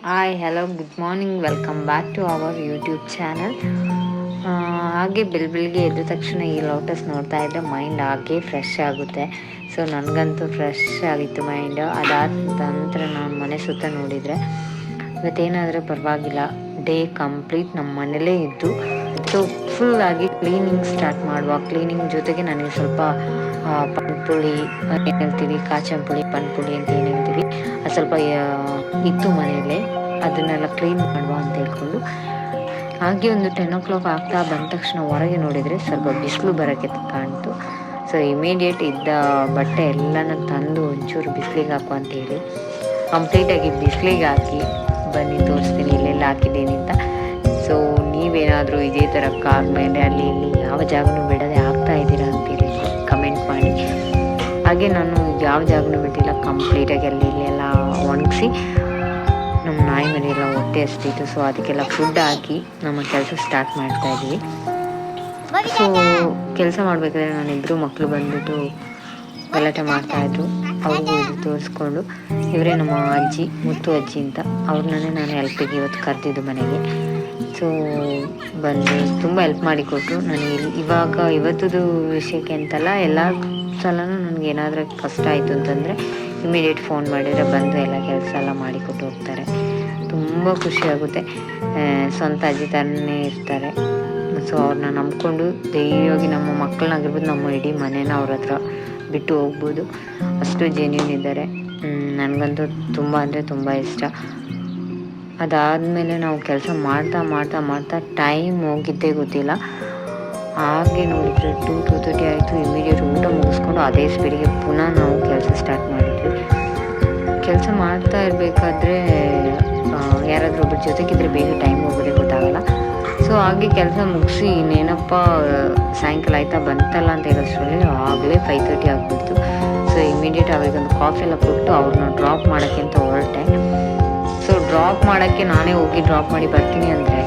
Hi hello good morning welcome back to our YouTube channel. ಹಾಗೆ ಬೆಳಗ್ಗೆ ಎದ್ದ ತಕ್ಷಣ ಈ ಲೋಟಸ್ ನೋಡ್ತಾ ಇದ್ದರೆ ಮೈಂಡ್ ಹಾಗೆ ಫ್ರೆಶ್ ಆಗುತ್ತೆ. ಸೊ ನನಗಂತೂ ಫ್ರೆಶ್ ಆಗಿತ್ತು ಮೈಂಡು. ಅದಾದ ನಂತರ ನಾನು ಮನೆ ಸುತ್ತ ನೋಡಿದರೆ ಇವತ್ತೇನಾದರೂ ಪರವಾಗಿಲ್ಲ, ಡೇ ಕಂಪ್ಲೀಟ್ ನಮ್ಮ ಮನೇಲೇ ಇದ್ದು ಸೊ ಫುಲ್ಲಾಗಿ ಕ್ಲೀನಿಂಗ್ ಸ್ಟಾರ್ಟ್ ಮಾಡುವ. ಕ್ಲೀನಿಂಗ್ ಜೊತೆಗೆ ನನಗೆ ಸ್ವಲ್ಪ ಪನ್ಪುಳಿ ಏನು ಹೇಳ್ತೀವಿ, ಕಾಚಂಪುಳಿ ಪನ್ಪುಳಿ ಅಂತ ಏನು ಹೇಳ್ತೀವಿ, ಅದು ಸ್ವಲ್ಪ ಇತ್ತು ಮನೆಯಲ್ಲೇ, ಅದನ್ನೆಲ್ಲ ಕ್ಲೀನ್ ಮಾಡುವ ಅಂತ ಹೇಳ್ಕೊಂಡು ಹಾಗೆ ಒಂದು 10 o'clock ಆಗ್ತಾ ಬಂದ ತಕ್ಷಣ ಹೊರಗೆ ನೋಡಿದರೆ ಸ್ವಲ್ಪ ಬಿಸಿಲು ಬರೋಕ್ಕೆ ಕಾಣ್ತು. ಸೊ ಇಮಿಡಿಯೇಟ್ ಇದ್ದ ಬಟ್ಟೆ ಎಲ್ಲನೂ ತಂದು ಒಂಚೂರು ಬಿಸಿಲಿಗೆ ಹಾಕು ಅಂತೇಳಿ ಕಂಪ್ಲೀಟಾಗಿ ಬಿಸಿಲಿಗೆ ಹಾಕಿ ಬನ್ನಿ ತೋರಿಸ್ತೀನಿ ಇಲ್ಲೆಲ್ಲ ಹಾಕಿದ್ದೀನಿ ಅಂತ. ಸೊ ನೀವೇನಾದರೂ ಇದೇ ಥರ ಕಾರ್ ಮೇಲೆ ಅಲ್ಲಿ ಇಲ್ಲಿ ಯಾವ ಜಾಗನೂ ಬಿಡದೆ ಹಾಕ್ತಾ ಇದ್ದೀರಾ ಅಂತೇಳಿ ಕಮೆಂಟ್ ಮಾಡಿ. ಹಾಗೆ ನಾನು ಯಾವ ಜಾಗನೂ ಬಿಟ್ಟಿಲ್ಲ, ಕಂಪ್ಲೀಟಾಗಿ ಅಲ್ಲಿ ಇಲ್ಲಿ ಎಲ್ಲ ಒಣಗಿಸಿ ನಮ್ಮ ನಾಯಿ ಮನೆಯೆಲ್ಲ ಹೊಟ್ಟೆ ಹಸ್ತಿತ್ತು. ಸೊ ಅದಕ್ಕೆಲ್ಲ ಫುಡ್ ಹಾಕಿ ನಮ್ಮ ಕೆಲಸ ಸ್ಟಾರ್ಟ್ ಮಾಡ್ತಾಯಿದ್ವಿ. ಸೊ ಕೆಲಸ ಮಾಡಬೇಕಾದ್ರೆ ನಾನಿಬ್ಬರು ಮಕ್ಕಳು ಬಂದುಬಿಟ್ಟು ಗಲಾಟೆ ಮಾಡ್ತಾಯಿದ್ರು. ಅವ್ರಿಗೂ ಇದು ತೋರಿಸ್ಕೊಂಡು ಇವರೇ ನಮ್ಮ ಅಜ್ಜಿ, ಮುತ್ತು ಅಜ್ಜಿ ಅಂತ, ಅವ್ರನ್ನೇ ನಾನು ಹೆಲ್ಪಿಗೆ ಇವತ್ತು ಕರೆದಿದ್ದು ಮನೆಗೆ. ಸೊ ಬಂದು ತುಂಬ ಹೆಲ್ಪ್ ಮಾಡಿಕೊಟ್ರು ನನಗೆ. ಇವತ್ತದು ವಿಷಯಕ್ಕೆ ಅಂತಲ್ಲ, ಎಲ್ಲ ಸಲನೂ ನನಗೇನಾದರೂ ಕಷ್ಟ ಆಯಿತು ಅಂತಂದರೆ ಇಮಿಡಿಯೇಟ್ ಫೋನ್ ಮಾಡಿದರೆ ಬಂದು ಎಲ್ಲ ಕೆಲಸ ಎಲ್ಲ ಮಾಡಿಕೊಟ್ಟು ಹೋಗ್ತಾರೆ. ತುಂಬ ಖುಷಿಯಾಗುತ್ತೆ. ಸ್ವಂತ ಅಜ್ಜಿ ಥರನೇ ಇರ್ತಾರೆ. ಸೊ ಅವ್ರನ್ನ ನಂಬ್ಕೊಂಡು ಧೈರ್ಯವಾಗಿ ನಮ್ಮ ಮಕ್ಕಳನ್ನಾಗಿರ್ಬೋದು, ನಮ್ಮ ಇಡೀ ಮನೇನ ಅವ್ರ ಹತ್ರ ಬಿಟ್ಟು ಹೋಗ್ಬೋದು, ಅಷ್ಟು ಜೆನ್ಯೂನ್ ಇದ್ದಾರೆ. ನನಗಂತೂ ತುಂಬ ಅಂದರೆ ತುಂಬ ಇಷ್ಟ. ಅದಾದಮೇಲೆ ನಾವು ಕೆಲಸ ಮಾಡ್ತಾ ಮಾಡ್ತಾ ಮಾಡ್ತಾ ಟೈಮ್ ಹೋಗಿದ್ದೇ ಗೊತ್ತಿಲ್ಲ. ಹಾಗೆ ನೋಡಿದರೆ 2:30 ಆಯಿತು. ಇಮಿಡಿಯೇಟ್ ಊಟ ಮುಗಿಸ್ಕೊಂಡು ಅದೇ ಸ್ಪೀಡಿಗೆ ಪುನಃ ನಾವು ಕೆಲಸ ಸ್ಟಾರ್ಟ್ ಮಾಡಿದ್ವಿ. ಕೆಲಸ ಮಾಡ್ತಾ ಇರಬೇಕಾದ್ರೆ ಯಾರಾದರೂ ಒಬ್ಬರ ಜೊತೆಗಿದ್ರೆ ಬೇಗ ಟೈಮ್ ಹೋಗೋದೇ ಗೊತ್ತಾಗಲ್ಲ. ಸೊ ಹಾಗೆ ಕೆಲಸ ಮುಗಿಸಿ ಇನ್ನೇನಪ್ಪ ಸಾಯಂಕಾಲ ಆಯಿತಾ ಬಂತಲ್ಲ ಅಂತ ಹೇಳೋಷ್ಟರಲ್ಲಿ ಆಗಲೇ 5:30 ಆಗಿಬಿಡ್ತು. ಸೊ ಇಮಿಡಿಯೇಟ್ ಅವರಿಗೊಂದು ಕಾಫಿ ಎಲ್ಲ ಕೊಟ್ಟು ಅವ್ರನ್ನ ಡ್ರಾಪ್ ಮಾಡೋಕ್ಕೆ ಅಂತ ಹೊರಟೆ. ಸೊ ಡ್ರಾಪ್ ಮಾಡೋಕ್ಕೆ ನಾನೇ ಹೋಗಿ ಡ್ರಾಪ್ ಮಾಡಿ ಬರ್ತೀನಿ ಅಂದರೆ